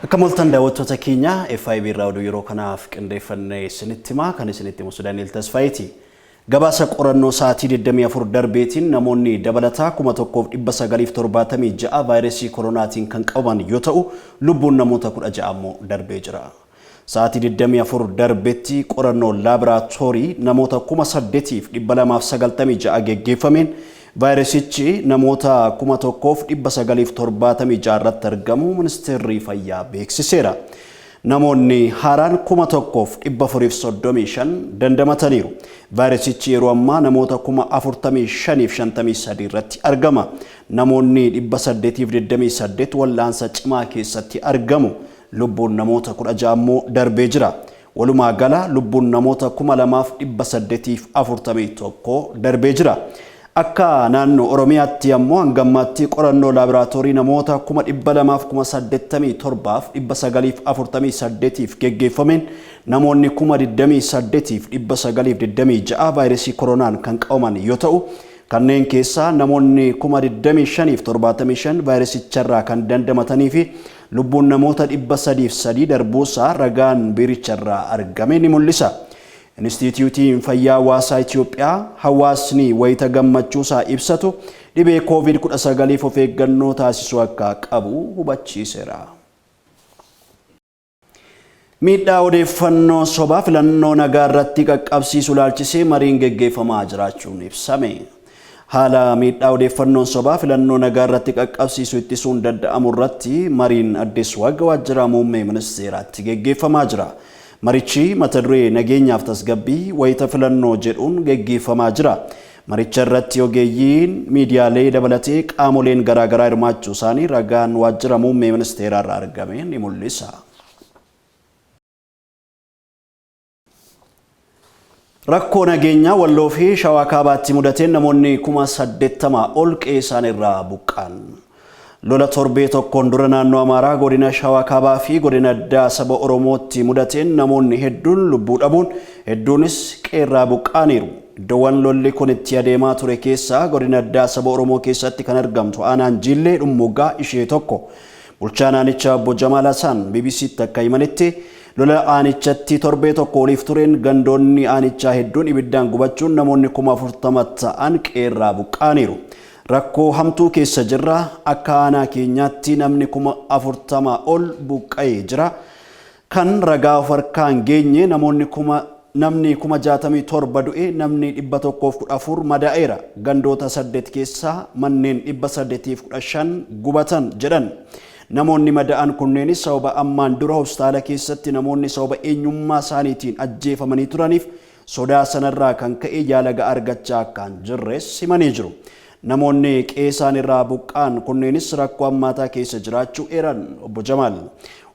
Kamaltan daawwattoota keenya FIB irraa oduu yeroo kanaaf qindeeffannee isinitti himaa kan isinitti himu Daani'el Tasfaayiiti. Gabaasa qorannoo sa'aatii 24 darbeetiin namoonni dabalataa 1976 vaayirasii koronaatiin kan qabaman yoo ta'u lubbuun namoota 16 ammoo darbee jira. Sa'aatii 24 darbeetti qorannoo laaboraatoorii namoota 8296 geggeeffameen vaayirasichi namoota 1976 irratti argamu ministeerri fayyaa beeksiseera. Namoonni haaraan 1435 dandamataniiru. Vaayirasichi yeroo ammaa namoota 4553 irratti argama. Namoonni 828 wal'aansa cimaa keessatti argamu. Lubbuun namoota 16 ammoo darbee jira. Walumaa gala lubbuun namoota 2841 darbee jira. Akka naannoo Oromiyaatti ammoo hangammaatti qorannoo laaboraatoorii namoota 287,948 geggeeffameen namoonni 28,926 vaayirasii koronaan kan qabaman yoo ta'u kanneen keessaa namoonni 25,075 vaayirasicharraa kan dandamatanii fi lubbuun namoota 303 darbuusaa ragaan biiricharraa argame ni mul'isa. Instituutiin Fayyaa Hawaasaa Itoophiyaa hawaasni wayita gammachuusaa ibsatu dhibee COVID-19 of eeggannoo taasisuu akka qabu hubachiiseera. Miidhaa odeeffannoo sobaa filannoo nagaa irratti qaqqabsiisu ilaalchisee mariin geggeeffamaa jiraachuun ibsame. Haala miidhaa odeeffannoo sobaa filannoo nagaa irratti qaqqabsiisu ittisuun danda'amu irratti mariin addees waajjira muummee ministeeraatti geggeeffamaa jira. Marichi mata duree nageenyaaf tasgabbii wayita filannoo jedhuun geggeeffamaa jira. Maricha irratti ogeeyyiin miidiyaalee dabalatee qaamoleen garaagaraa hirmaachuu isaanii ragaan waajjira muummee ministeeraa irraa argame ni mul'isa. Rakkoo nageenyaa Walloo fi Shawaa Kaabaatti mudateen namoonni 80,000 ol qe'ee isaaniirraa buqqa'an. Lola torbee tokkoon dura naannoo Amaaraa godina Shawaa Kaabaa fi godina addaa saba Oromootti mudateen namoonni hedduun lubbuu dhabuun hedduunis qe'eerraa buqqa'aniiru. Iddoowwan lolli kun itti adeemaa ture keessaa godina addaa saba Oromoo keessatti kan argamtu aanaan Jillee Dhummugaa ishee tokko. Bulchaan aanichaa Obbo Jamaal Hassan BBC'tti akka himanitti lola aanichatti torbee tokko oliif tureen gandoonni aanichaa hedduun ibiddaan gubachuun namoonni 40,000 ta'an qe'eerraa buqqa'aniiru. Rakkoo hamtuu keessa jirra akka aanaa keenyaatti namni 40,000 ol buqqa'ee jira. Kan ragaa of harkaan geenye namni 67 du'e namni 114 madaa'eera. Gandoota 8 keessaa manneen 815 gubatan jedhan. Namoonni madaa'an kunneenis sababa ammaan dura hospitaala keessatti namoonni sababa eenyummaa isaaniitiin ajjeefamanii turaniif sodaa sanarraa kan ka'e yaala ga'aa argachaa akka hin jirres himanii jiru. Namoonni qe'ee isaaniirraa buqqa'an kunneenis rakkoo hammaataa keessa jiraachuu eeran Obbo Jamaal.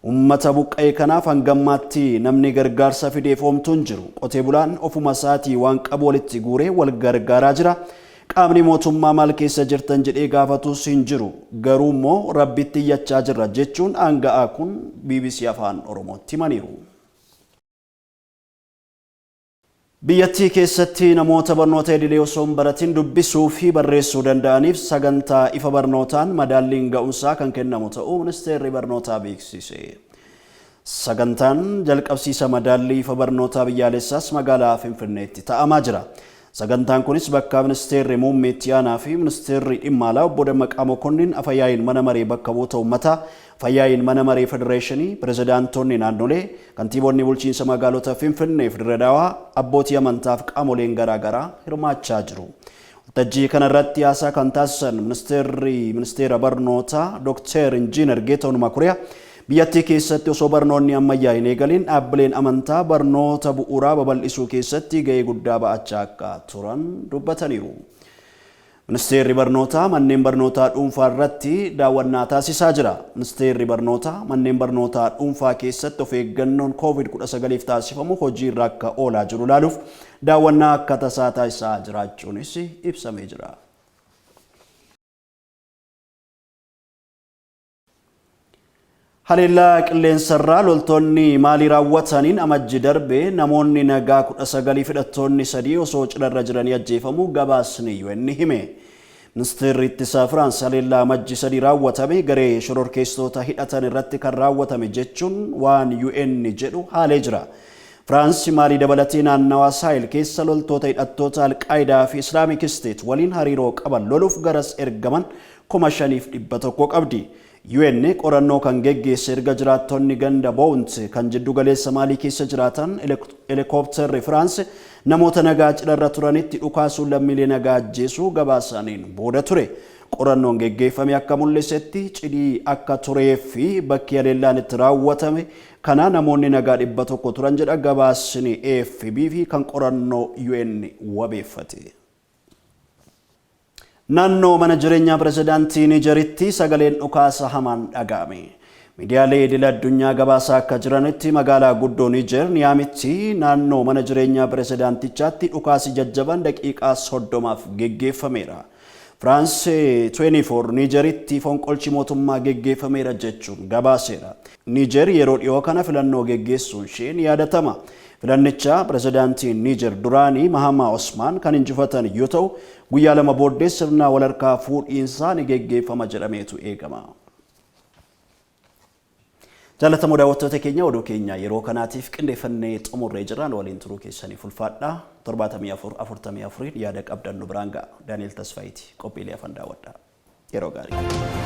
Uummata buqqa'e kanaaf hangammaatti namni gargaarsa fideef homtuu hin jiru. Qotee bulaan ofuma isaatii waan qabu walitti guuree wal gargaaraa jira. Qaamni mootummaa maal keessa jirtan jedhee gaafatus hin jiru. Garuu immoo rabbitti iyyachaa jirra jechuun aanga'aa kun BBC Afaan Oromootti himaniiru. Biyyattii keessatti namoota barnoota idilee osoo hin baratin dubbisuu fi barreessuu danda'aniif sagantaa ifa barnootaan madaalliin ga'umsaa kan kennamu ta'uu ministeerri barnootaa beeksise. Sagantaan jalqabsiisa madaallii ifa barnootaa biyyaalessaas magaalaa Finfinneetti ta'amaa jira. Sagantaan kunis bakka ministeerri muummee itti aanaa fi ministeerri dhimma alaa obbo Dammaqaa Mokonnin afayaa'iin mana maree bakka bu'oota uummataa, afayaa'iin mana maree federeeshinii, pirezidaantonni naannolee, kantiibonni bulchiinsa magaalota Finfinnee fi Dirree Dhawaa, abbootii amantaa fi qaamoleen garaagaraa hirmaachaa jiru. Waltajjii kanarratti haasaa kan taasisan ministeera barnootaa Dr. Injiinar Geetahuun Makuriyaa biyyattii keessatti osoo barnoonni ammayyaa hin eegaliin dhaabbileen amantaa barnoota bu'uuraa babal'isuu keessatti ga'ee guddaa ba'achaa akka turan dubbataniiru. Ministeerri barnootaa manneen barnootaa dhuunfaa irratti daawwannaa taasisaa jira. Ministeerri barnootaa manneen barnootaa dhuunfaa keessatti of eeggannoon COVID-19 taasifamu hojii irra akka oolaa jiru ilaaluuf daawwannaa akka tasaa taasisaa jiraachuunis ibsamee jira. Haleellaa qilleensarraa loltoonni maalii raawwataniin amajji darbe namoonni nagaa 19 hidhattoonni 3 osoo cidharra jiranii ajjeefamuu gabaasni UN hime. Ministeerri ittisaa Firaans haleellaa majji sadii raawwatame garee shororkeessitoota hidhatan irratti kan raawwatame jechuun waan UN jedhu haalee jira. Firaans Maalii dabalatee naannawaa Saahil keessa loltoota hidhattoota Alqaayidaa fi Islaamic State waliin hariiroo qaban loluuf garas ergaman 5,100 qabdi. UN qorannoo kan geggeesse erga jiraattonni ganda Bount kan jiddu galeessa Maalii keessa jiraatan helikoophterri Firaans namoota nagaa cidharra turanitti dhukaasuun lammiilee nagaa ajjeesuu gabaasaniin booda ture. Qorannoon geggeeffame akka mul'isetti cidii akka turee fi bakki haleellaan itti raawwatame kana namoonni nagaa 100 turan jedha gabaasni AFP fi kan qorannoo UN wabeeffate. Naannoo mana jireenyaa pirezidaantii Niijeritti sagaleen dhukaasa hamaan dhaga'ame. Miidiyaalee idil addunyaa gabaasaa akka jiranitti magaalaa guddoo Niijer Niyaamitti naannoo mana jireenyaa pirezidaantichaatti dhukaasi jajjaban daqiiqaa 30f geggeeffameera. France 24 Niijeritti fonqolchi mootummaa geggeeffameera jechuun gabaaseera. Niijer yeroo dhiyoo kana filannoo geggeessuun isheen yaadatama. Filannicha pirezidaantiin Niijer duraanii Mahama Osman kan injifatan yoo ta'u guyyaa lama booddee sirna walharkaa fuudhiinsaa ni geggeeffama jedhameetu eegama. Jaalatamoo daawwattoota keenya oduu keenya yeroo kanaatiif qindeeffannee xumurree jiraan waliin turuu keessaniif ulfaadha. 74 yaada qabdan nu biraan ga'a. Daani'el Tasfaayiiti qophiilee afaan daawwadha. Yeroo gaarii.